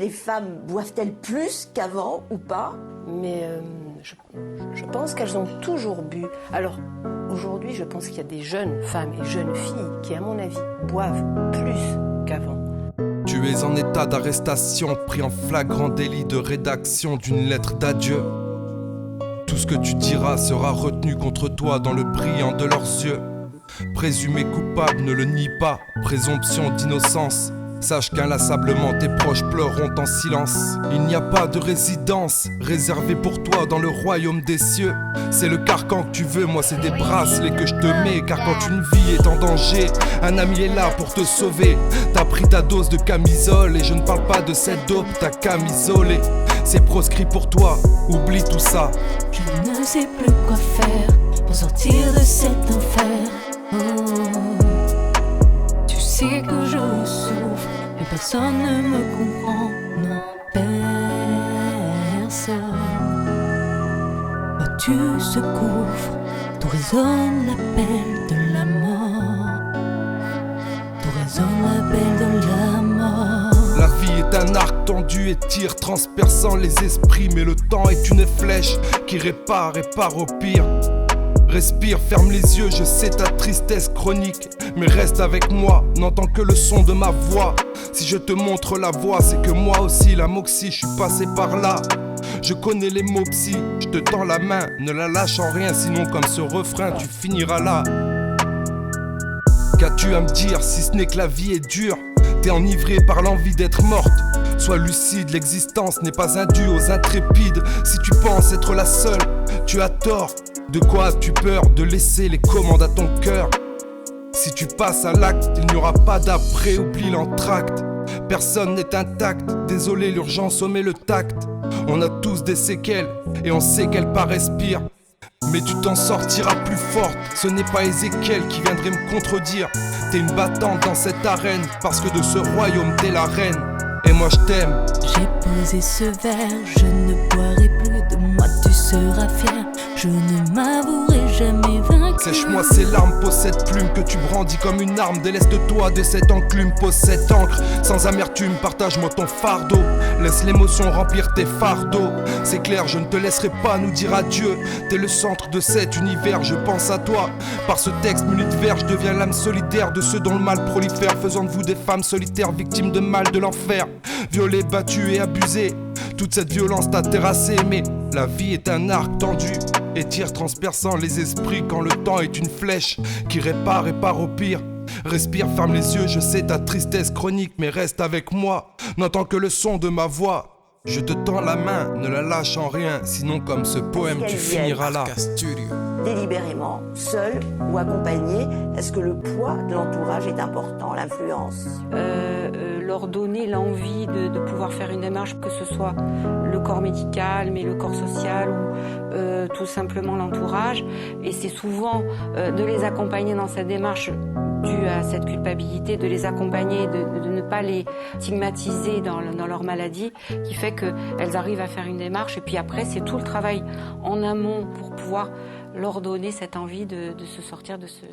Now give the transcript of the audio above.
Les femmes boivent-elles plus qu'avant ou pas? Mais je pense qu'elles ont toujours bu. Alors, aujourd'hui, je pense qu'il y a des jeunes femmes et jeunes filles qui, à mon avis, boivent plus qu'avant. Tu es en état d'arrestation, pris en flagrant délit de rédaction d'une lettre d'adieu. Tout ce que tu diras sera retenu contre toi dans le brillant de leurs yeux. Présumé coupable, ne le nie pas, présomption d'innocence. Sache qu'inlassablement tes proches pleureront en silence. Il n'y a pas de résidence réservée pour toi dans le royaume des cieux. C'est le carcan que tu veux, moi c'est des bracelets que je te mets. Car quand une vie est en danger, un ami est là pour te sauver. T'as pris ta dose de camisole et je ne parle pas de cette dope, t'as qu'à m'isoler. C'est proscrit pour toi, oublie tout ça. Je ne sais plus quoi faire pour sortir de cet enfer. Oh. Tu sais que je souffre, mais personne ne me comprend. Non, personne. Vois-tu ce gouffre d'où résonne l'appel de la mort? D'où résonne l'appel de la mort? La vie est un arc tendu et tir transperçant les esprits. Mais le temps est une flèche qui répare et part au pire. Respire, ferme les yeux, je sais ta tristesse chronique. Mais reste avec moi, n'entends que le son de ma voix. Si je te montre la voie, c'est que moi aussi, la moxie, je suis passé par là. Je connais les mots psy, je te tends la main, ne la lâche en rien, sinon comme ce refrain, tu finiras là. Qu'as-tu à me dire si ce n'est que la vie est dure? T'es enivré par l'envie d'être morte. Sois lucide, l'existence n'est pas un dû aux intrépides. Si tu penses être la seule, tu as tort. De quoi as-tu peur? De laisser les commandes à ton cœur. Si tu passes à l'acte, il n'y aura pas d'après, oublie l'entracte. Personne n'est intact, désolé l'urgence omet le tact. On a tous des séquelles et on sait qu'elles paraissent pires. Mais tu t'en sortiras plus forte, ce n'est pas Ézéchiel qui viendrait me contredire. T'es une battante dans cette arène, parce que de ce royaume t'es la reine. Et moi je t'aime. J'ai posé ce verre, je ne boirai plus, de moi tu seras fier. Je ne m'avouerai jamais vaincu. Sèche-moi ces larmes, pose cette plume que tu brandis comme une arme. Déleste-toi de cette enclume, pose cette encre sans amertume, partage-moi ton fardeau. Laisse l'émotion remplir tes fardeaux. C'est clair, je ne te laisserai pas nous dire adieu. T'es le centre de cet univers, je pense à toi. Par ce texte muni de vers, je deviens l'âme solitaire de ceux dont le mal prolifère, faisant de vous des femmes solitaires, victimes de mal de l'enfer. Violées, battues et abusées, toute cette violence t'a terrassé. Mais la vie est un arc tendu et tire transperçant les esprits quand le temps est une flèche qui répare et part au pire. Respire, ferme les yeux, je sais ta tristesse chronique, mais reste avec moi, n'entends que le son de ma voix. Je te tends la main, ne la lâche en rien, sinon comme ce poème tu finiras là. Délibérément, seul ou accompagné, est-ce que le poids de l'entourage est important, l'influence? Leur donner l'envie de pouvoir faire une démarche, que ce soit le corps médical, mais le corps social ou tout simplement l'entourage. Et c'est souvent de les accompagner dans cette démarche due à cette culpabilité, de les accompagner, de ne pas les stigmatiser dans leur maladie, qui fait qu'elles arrivent à faire une démarche. Et puis après, c'est tout le travail en amont pour pouvoir leur donner cette envie de se sortir de ce...